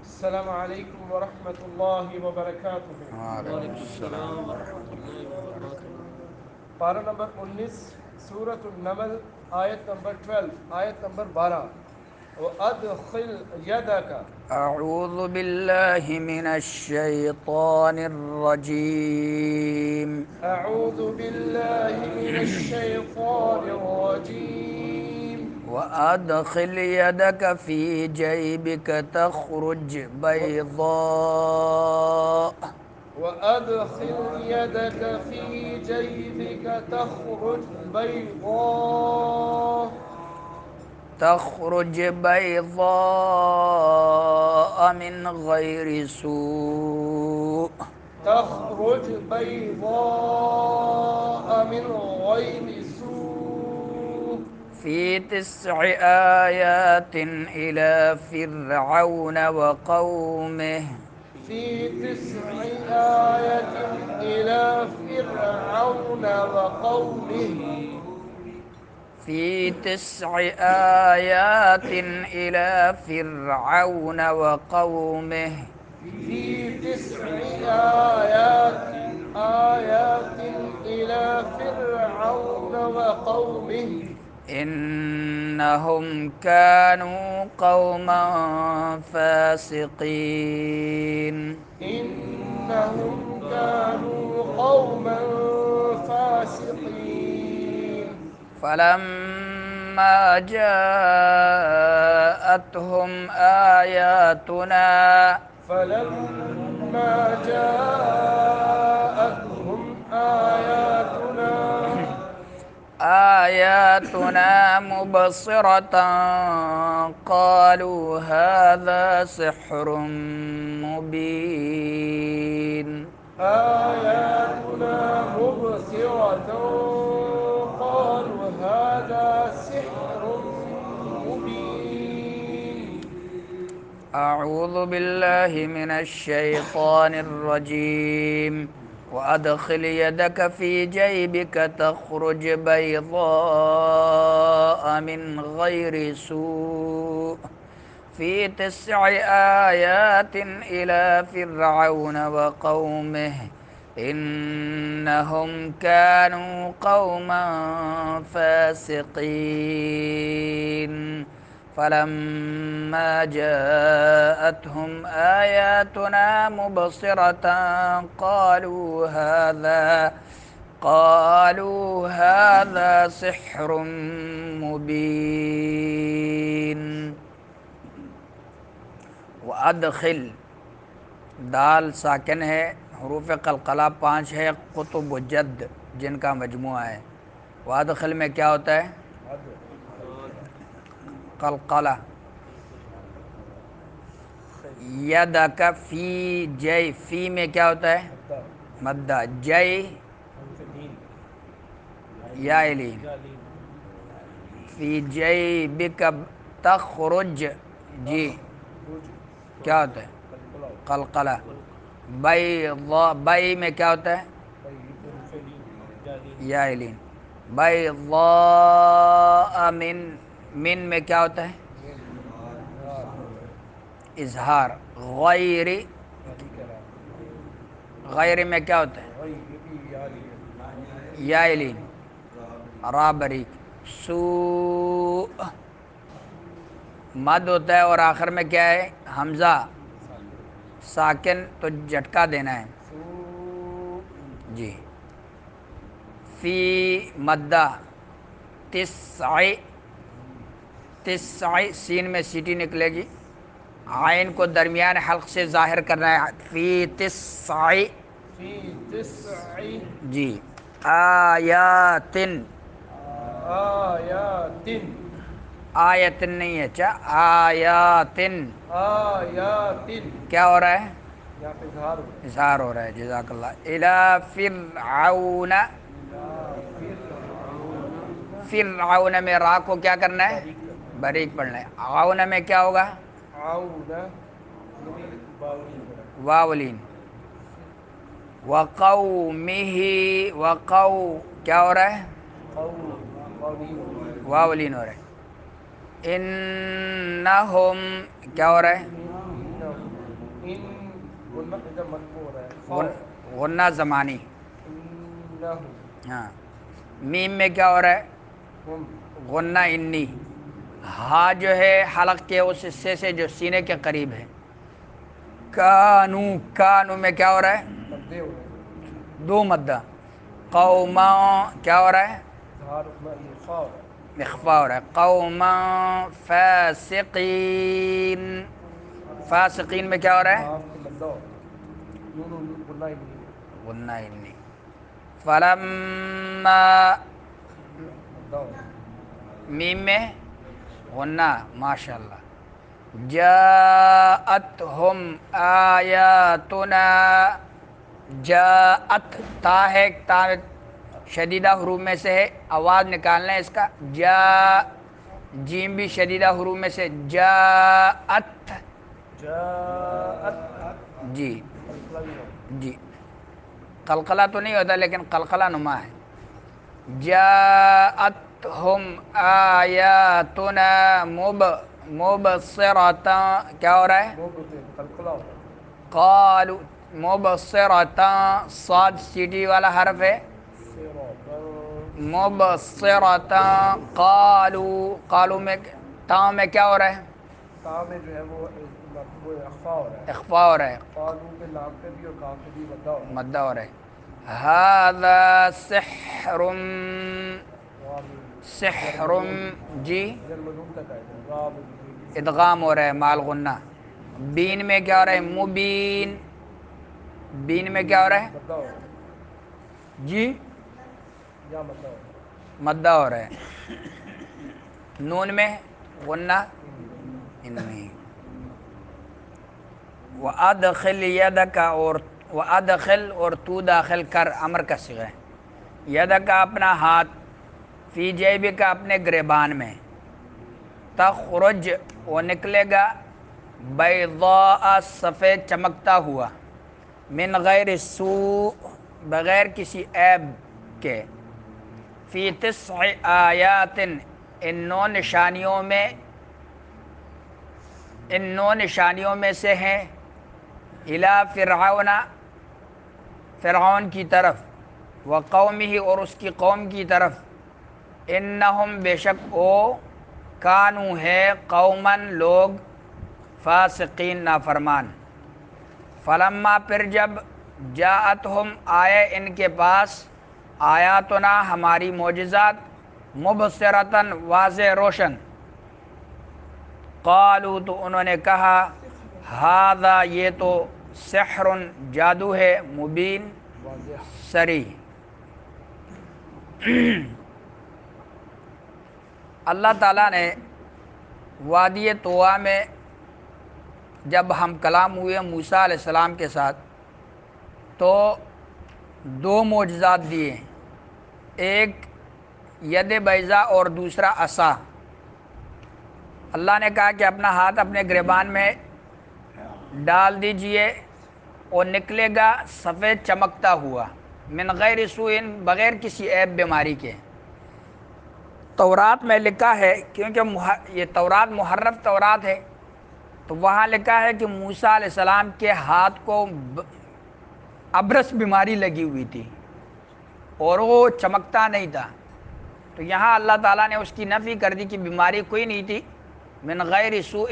السلام علیکم ورحمۃ اللہ وبرکاتہ۔ وعلیکم وعلیکم السلام السلام ورحمۃ ورحمۃ اللہ اللہ وبرکاتہ۔ وبرکاتہ۔ پارہ نمبر 19، سورۃ النمل، آیت نمبر 12، آیت نمبر 12۔ وَأَدْخِلْ يَدَكَ۔ اعوذ باللہ من الشیطان الرجیم۔ اعوذ باللہ من الشیطان الرجیم۔ وادخل يدك في جيبك تخرج بيضاء وَأَدْخِلْ يَدَكَ فِي جَيْبِكَ تخرج بيضاء من غير سوء تخرج بيضاء من غير سوء في 9 آيات إلى فرعون وقومه في 9 آية إلى فرعون وقومه في 9 آيات إلى فرعون وقومه في 9 آيات إلى فرعون وقومه إنهم كانوا قوما فاسقين إنهم كانوا قوما فاسقين فلما جاءتهم فلما جاءتهم آياتنا مبصرة قالوا هذا سحر مبين آياتنا مبصرة قالوا هذا سحر مبين أعوذ بالله من الشيطان الرجيم وأدخل يدك في جيبك تخرج بيضاء من غير سوء في 9 آيات إلى فرعون وقومه إنهم كانوا قوما فاسقين فلما جاءتهم آياتنا مبصرة قالوا هذا سحر مبين وادخل، دال ساکن ہے، حروف قلقلہ 5 ہے، قطب و جد جن کا مجموعہ ہے۔ وادخل میں کیا ہوتا ہے؟ قلقلہ۔ یدک فی جے، فی میں کیا ہوتا ہے؟ مدہ۔ جے یا لین، فی جیبک تخرج، جی کیا ہوتا ہے؟ قلقلہ۔ بئی میں کیا ہوتا ہے؟ یا لین۔ بیضاء من میں کیا ہوتا ہے؟ اظہار۔ غیر میں کیا ہوتا ہے؟ یا لین، را بریک۔ سوء مد ہوتا ہے اور آخر میں کیا ہے؟ حمزہ ساکن، تو جھٹکا دینا ہے جی۔ فی مدہ، تسع سین میں سیٹی نکلے گی، عین کو درمیان حلق سے ظاہر کرنا ہے۔ فی تسع جی، آیاتن، آیتن نہیں ہے، اچھا آیاتن کیا ہو رہا ہے؟ اظہار ہو رہا ہے، جزاک اللہ۔ الی فرعون، فرعون میں را کو کیا کرنا ہے؟ باریک پڑھنا ہے۔ عون میں کیا ہوگا؟ واولین۔ وقومہ، کیا ہو رہا ہے؟ واولین ہو رہا ہے۔ انہم کیا ہو رہا ہے؟ ان غنہ ادھر مرفوع ہو رہا ہے خاء غنہ زمانی. انہم ہاں میم میں کیا ہو رہا ہے؟ ہم غنہ انی. ہا جو ہے حلق کے اس حصے سے جو سینے کے قریب ہے. کانو، کانو میں کیا ہو رہا ہے؟ مدے ہو رہے ہیں دو مدہ. قوما کیا ہو رہا ہے؟ اظہار یہ خاء ہو رہا ہے اخفا ہو رہا ہے. قوما فاسقین. فاسقین میں کیا ہو رہا ہے؟ کاف پہ مدہ ہو رہا ہے نون غنہ ہی نہیں ہے غنہ انی. فلما مدہ ہو رہا ہے میم میں غنہ. ماشاء اللہ. جاءتہم آیاتنا. جاءت تا ہے، تا شدیدہ حروف میں سے ہے، آواز نکالنا ہے اس کا. جا جیم بھی شدیدہ حروف میں سے. جاءت. جاءت جی قلقلہ بھی ہو جی قلقلہ تو نہیں ہوتا لیکن قلقلہ نما ہے. جاءتہم آیاتنا مبصرۃ. کیا ہو رہا ہے؟ مبطن قلقلہ ہو رہا ہے قالوا مبصرۃ. صاد سیٹی والا حرف ہے. صراطا مبصرۃ. قالوا، قالوا میں تا میں کیا ہو رہا ہے؟ تا میں جو ہے وہ اخفا ہو رہا ہے اخفا ہو رہا ہے. قالو کے لام پہ بھی اور کاف پہ بھی مدہ ہو رہا مدہ ہو رہا ہے. ھذا سحر. سحر جی جرمنون تک آئے تھے راب ادغام ہو رہا ہے مال غنہ. بین میں کیا ہو رہا ہے؟ مبین. بین میں کیا ہو رہا ہے؟ مدہ ہو رہا ہے جی یا مدہ ہو رہا ہے مدہ ہو رہا ہے. نون میں غنہ انی. وَأَدْخِلْ يَدَكَ اور وَأَدْخِلْ اور تو داخل کر، امر کا صیغہ ہے. یدک اپنا ہاتھ، فی جیبک اپنے گریبان میں، تخرج وہ نکلے گا، بیضاء سفید چمکتا ہوا، من غیر سوء بغیر کسی عیب کے، فی 9 آیات ان 9 نشانیوں میں، ان 9 نشانیوں میں سے ہیں، الی فرعون فرعون کی طرف، وقومہ اور اس کی قوم کی طرف، انہم بے شک او، کانو ہے، قومن لوگ، فاسقین نافرمان. فلما پھر جب، جاءتہم آئے ان کے پاس، آیاتنا ہماری معجزات، مبصرۃً واضح روشن، قالوا تو انہوں نے کہا، ھذا یہ تو، سحر جادو ہے، مبین واضح صریح. اللہ تعالیٰ نے وادی طویٰ میں جب ہم کلام ہوئے موسیٰ علیہ السلام کے ساتھ تو 2 معجزات دیے، ایک ید بیضا اور دوسرا عصا. اللہ نے کہا کہ اپنا ہاتھ اپنے گریبان میں ڈال دیجئے اور نکلے گا سفید چمکتا ہوا، من غیر سوء بغیر کسی عیب بیماری کے. تورات میں لکھا ہے، کیونکہ یہ تورات محرف تورات ہے، تو وہاں لکھا ہے کہ موسیٰ علیہ السلام کے ہاتھ کو ابرص بیماری لگی ہوئی تھی اور وہ چمکتا نہیں تھا. تو یہاں اللہ تعالیٰ نے اس کی نفی کر دی کہ بیماری کوئی نہیں تھی، من غیر سوء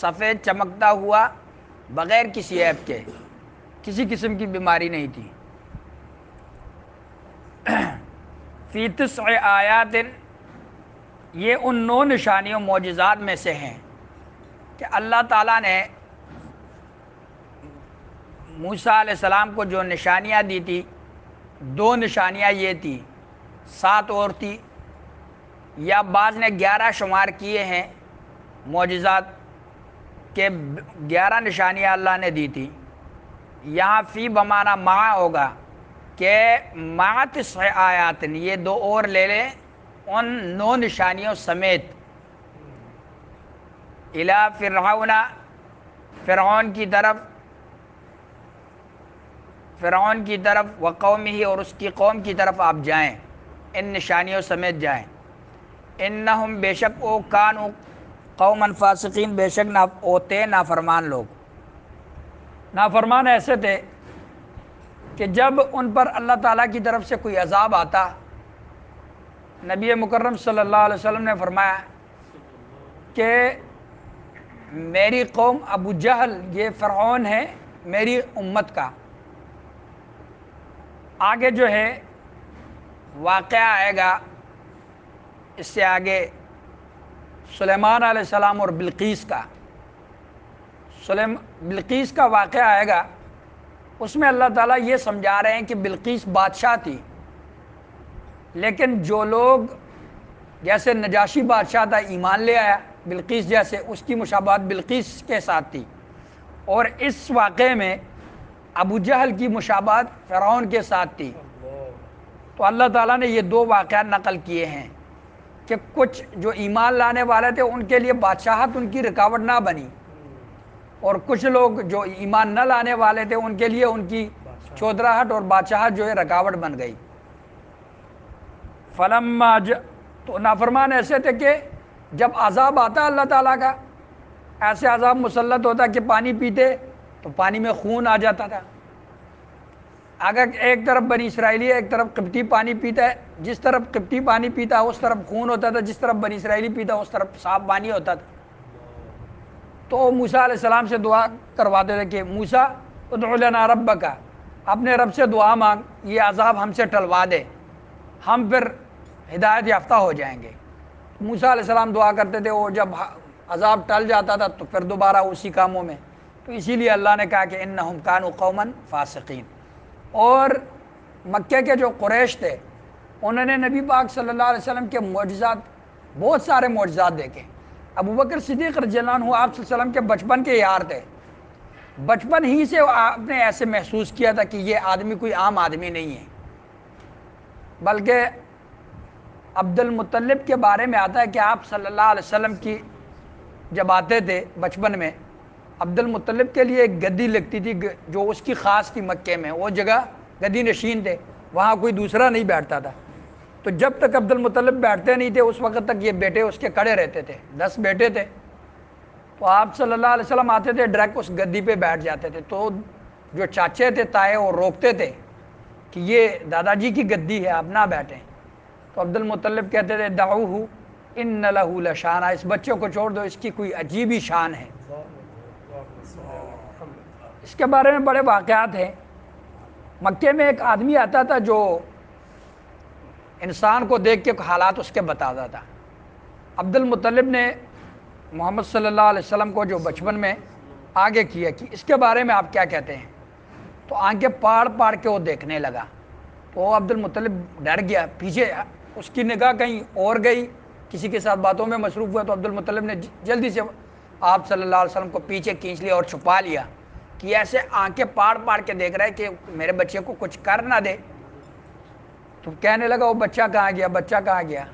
سفید چمکتا ہوا بغیر کسی عیب کے، کسی قسم کی بیماری نہیں تھی. فی 9 آیات یہ ان 9 نشانیوں معجزات میں سے ہیں کہ اللہ تعالیٰ نے موسیٰ علیہ السلام کو جو نشانیاں دی تھی، 2 نشانیاں یہ تھی، 7 اور تھی، یا بعض نے 11 شمار کیے ہیں معجزات کے، 11 نشانیاں اللہ نے دی تھی. یہاں فی بمعنی مع ہوگا کہ مع 9 آیات، یہ 2 اور لے لیں ان 9 نشانیوں سمیت، الی فرعون فرعون کی طرف، وقومہ اور اس کی قوم کی طرف آپ جائیں، ان نشانیوں سمیت جائیں. انہم بے شک او، کانو قومن فاسقین بے شک ہوتے نافرمان لوگ. نافرمان ایسے تھے کہ جب ان پر اللہ تعالیٰ کی طرف سے کوئی عذاب آتا، نبی مکرم صلی اللہ علیہ وسلم نے فرمایا کہ میری قوم ابو جہل، یہ فرعون ہے میری امت کا، آگے جو ہے واقعہ آئے گا اس سے آگے سلیمان علیہ السلام اور بلقیس کا، بلقیس کا واقعہ آئے گا، اس میں اللہ تعالیٰ یہ سمجھا رہے ہیں کہ بلقیس بادشاہ تھی، لیکن جو لوگ جیسے نجاشی بادشاہ تھا ایمان لے آیا بلقیس جیسے، اس کی مشابہت بلقیس کے ساتھ تھی، اور اس واقعے میں ابو جہل کی مشابہت فرعون کے ساتھ تھی۔ تو اللہ تعالیٰ نے یہ دو واقعات نقل کیے ہیں کہ کچھ جو ایمان لانے والے تھے ان کے لیے بادشاہت ان کی رکاوٹ نہ بنی، اور کچھ لوگ جو ایمان نہ لانے والے تھے ان کے لیے ان کی چودراہٹ اور بادشاہت جو ہے رکاوٹ بن گئی۔ فلما تو نافرمان ایسے تھے کہ جب عذاب آتا اللہ تعالیٰ کا، ایسے عذاب مسلط ہوتا کہ پانی پیتے تو پانی میں خون آ جاتا تھا۔ اگر ایک طرف بنی اسرائیلی ایک طرف قبطی پانی پیتا ہے، جس طرف قبطی پانی پیتا اس طرف خون ہوتا تھا، جس طرف بنی اسرائیلی پیتا اس طرف صاف پانی ہوتا تھا۔ تو موسیٰ علیہ السلام سے دعا کرواتے تھے کہ موسیٰ ادع لنا ربک، اپنے رب سے دعا مانگ یہ عذاب ہم سے ٹلوا دے، ہم پھر ہدایت یافتہ ہو جائیں گے۔ موسیٰ علیہ السلام دعا کرتے تھے، وہ جب عذاب ٹل جاتا تھا تو پھر دوبارہ اسی کاموں میں، تو اسی لیے اللہ نے کہا کہ انہم کانوا قوما فاسقین۔ اور مکہ کے جو قریش تھے انہوں نے نبی پاک صلی اللہ علیہ وسلم کے معجزات، بہت سارے معجزات دیکھے۔ ابو بکر صدیق رضی اللہ عنہ آپ صلی اللہ علیہ وسلم کے بچپن کے یار تھے، بچپن ہی سے آپ نے ایسے محسوس کیا تھا کہ یہ آدمی کوئی عام آدمی نہیں ہے، بلکہ عبد المطلب کے بارے میں آتا ہے کہ آپ صلی اللہ علیہ وسلم کی جب آتے تھے بچپن میں، عبد المطلب کے لیے ایک گدی لگتی تھی جو اس کی خاص تھی، مکے میں وہ جگہ گدی نشین تھے، وہاں کوئی دوسرا نہیں بیٹھتا تھا۔ تو جب تک عبد المطلب بیٹھتے نہیں تھے اس وقت تک یہ بیٹے اس کے کڑے رہتے تھے، 10 بیٹے تھے۔ تو آپ صلی اللہ علیہ وسلم آتے تھے ڈائریکٹ اس گدی پہ بیٹھ جاتے تھے، تو جو چاچے تھے تائے وہ روکتے تھے کہ یہ دادا جی کی گدی ہے آپ نہ بیٹھیں۔ تو عبد المطلب کہتے تھے دعوہ ان لہ لشان، اس بچے کو چھوڑ دو، اس کی کوئی عجیب ہی شان ہے۔ اس کے بارے میں بڑے واقعات ہیں۔ مکے میں ایک آدمی آتا تھا جو انسان کو دیکھ کے حالات اس کے بتاتا تھا۔ عبد المطلب نے محمد صلی اللہ علیہ وسلم کو جو بچپن میں آگے کیا کہ اس کے بارے میں آپ کیا کہتے ہیں، تو آنکھیں پاڑ پاڑ کے وہ دیکھنے لگا۔ تو عبد المطلب ڈر گیا، پیچھے اس کی نگاہ کہیں اور گئی، کسی کے ساتھ باتوں میں مصروف ہوا۔ تو عبد المطلب نے جلدی سے آپ صلی اللہ علیہ وسلم کو پیچھے کھینچ لیا اور چھپا لیا کہ ایسے آنکھیں پاڑ پاڑ کے دیکھ رہا ہے کہ میرے بچے کو کچھ کر نہ دے۔ تو کہنے لگا وہ بچہ کہاں گیا، بچہ کہاں گیا؟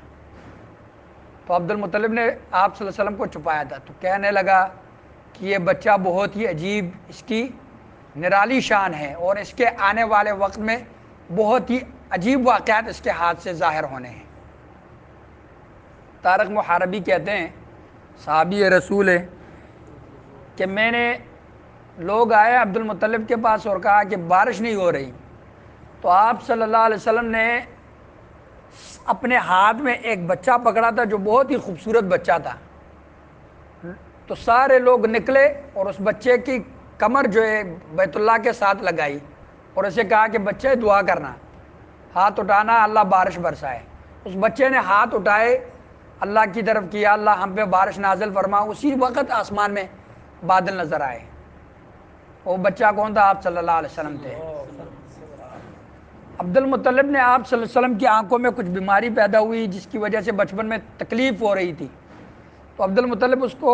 تو عبد المطلب نے آپ صلی اللہ علیہ وسلم کو چھپایا تھا۔ تو کہنے لگا کہ یہ بچہ بہت ہی عجیب، اس کی نرالی شان ہے اور اس کے آنے والے وقت میں بہت ہی عجیب واقعات اس کے ہاتھ سے ظاہر ہونے ہیں۔ طارق محاربی کہتے ہیں، صحابی رسول ہے، کہ میں نے لوگ آئے عبد المطلب کے پاس اور کہا کہ بارش نہیں ہو رہی، تو آپ صلی اللہ علیہ وسلم نے اپنے ہاتھ میں ایک بچہ پکڑا تھا جو بہت ہی خوبصورت بچہ تھا۔ تو سارے لوگ نکلے اور اس بچے کی کمر جو ہے بیت اللہ کے ساتھ لگائی اور اسے کہا کہ بچے دعا کرنا، ہاتھ اٹھانا، اللہ بارش برسائے۔ اس بچے نے ہاتھ اٹھائے اللہ کی طرف کیا، اللہ ہم پہ بارش نازل فرما۔ اسی وقت آسمان میں بادل نظر آئے۔ وہ بچہ کون تھا؟ آپ صلی اللہ علیہ وسلم تھے۔ عبد المطلب نے آپ صلی اللہ علیہ وسلم کی آنکھوں میں کچھ بیماری پیدا ہوئی جس کی وجہ سے بچپن میں تکلیف ہو رہی تھی، تو عبد المطلب اس کو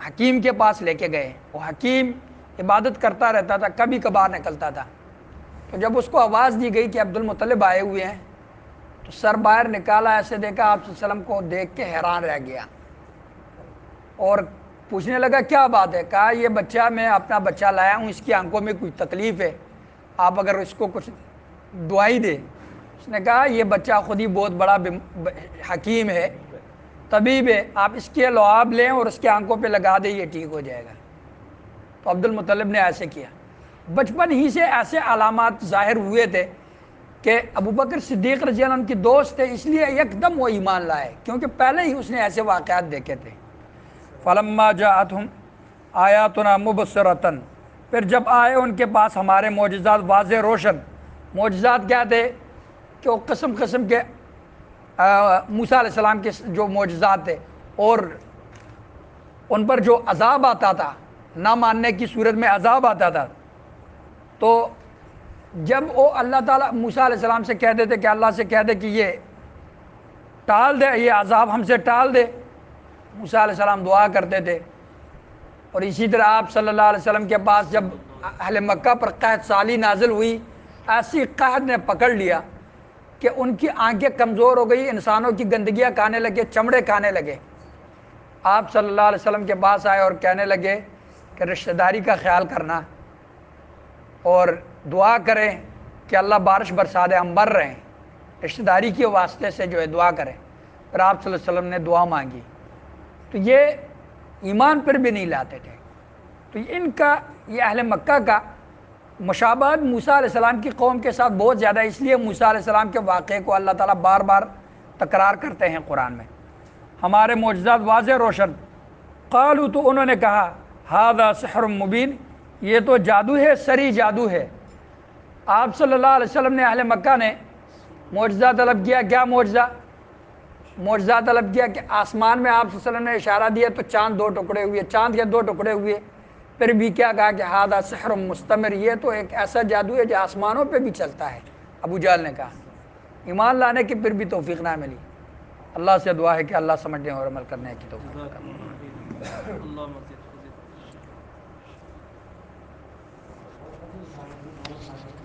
حکیم کے پاس لے کے گئے۔ وہ حکیم عبادت کرتا رہتا تھا، کبھی کبھار نکلتا تھا۔ تو جب اس کو آواز دی گئی کہ عبد المطلب آئے ہوئے ہیں، تو سر باہر نکالا، ایسے دیکھا، آپ صلی اللہ علیہ وسلم کو دیکھ کے حیران رہ گیا اور پوچھنے لگا کیا بات ہے؟ کہا یہ بچہ، میں اپنا بچہ لایا ہوں، اس کی آنکھوں میں کوئی تکلیف ہے، آپ اگر اس کو کچھ دعائی دے۔ اس نے کہا یہ بچہ خود ہی بہت بڑا حکیم ہے، طبیب ہے، آپ اس کے لعاب لیں اور اس کے آنکھوں پہ لگا دیں، یہ ٹھیک ہو جائے گا۔ تو عبد المطلب نے ایسے کیا. بچپن ہی سے ایسے علامات ظاہر ہوئے تھے کہ ابو بکر صدیق رضی اللہ عنہ کی دوست تھے، اس لیے یک دم وہ ایمان لائے، کیونکہ پہلے ہی اس نے ایسے واقعات دیکھے تھے. فلما جاءتهم آیاتنا مبصرۃ، پھر جب آئے ان کے پاس ہمارے معجزات واضح روشن. معجزات کیا تھے کہ وہ قسم قسم کے موسیٰ علیہ السلام کے جو معجزات تھے، اور ان پر جو عذاب آتا تھا، نہ ماننے کی صورت میں عذاب آتا تھا. تو جب وہ اللہ تعالیٰ موسیٰ علیہ السلام سے کہہ دیتے کہ اللہ سے کہہ دے کہ یہ ٹال دے، یہ عذاب ہم سے ٹال دے، موسیٰ علیہ السلام دعا کرتے تھے. اور اسی طرح آپ صلی اللہ علیہ وسلم کے پاس جب اہل مکہ پر قحط سالی نازل ہوئی، ایسی قحط نے پکڑ لیا کہ ان کی آنکھیں کمزور ہو گئی، انسانوں کی گندگیاں کھانے لگے، چمڑے کھانے لگے. آپ صلی اللہ علیہ وسلم کے پاس آئے اور کہنے لگے کہ رشتہ داری کا خیال کرنا اور دعا کریں کہ اللہ بارش برسا دے، ہم مر رہے ہیں. رشتہ داری کے واسطے سے جو ہے دعا کریں. پھر آپ صلی اللہ علیہ وسلم نے دعا مانگی. تو یہ ایمان پر بھی نہیں لاتے تھے. تو ان کا یہ اہل مکہ کا مشابہت موسیٰ علیہ السلام کی قوم کے ساتھ بہت زیادہ، اس لیے موسیٰ علیہ السلام کے واقعے کو اللہ تعالیٰ بار بار تکرار کرتے ہیں قرآن میں. ہمارے معجزات واضح روشن. قالوا، تو انہوں نے کہا، ھذا سحر مبین، یہ تو جادو ہے، سری جادو ہے. آپ صلی اللہ علیہ وسلم نے اہل مکہ نے معجزہ طلب کیا. کیا معجزہ طلب کیا کہ آسمان میں آپ صلی اللہ علیہ وسلم نے اشارہ دیا تو چاند 2 ٹکڑے ہوئے، چاند کے 2 ٹکڑے ہوئے. پھر بھی کیا کہا کہ ھذا سحر مستمر، یہ تو ایک ایسا جادو ہے جو آسمانوں پہ بھی چلتا ہے. ابو جہل نے کہا. ایمان لانے کی پھر بھی توفیق نہ ملی. اللہ سے دعا ہے کہ اللہ سمجھنے اور عمل کرنے کی توفیق عطا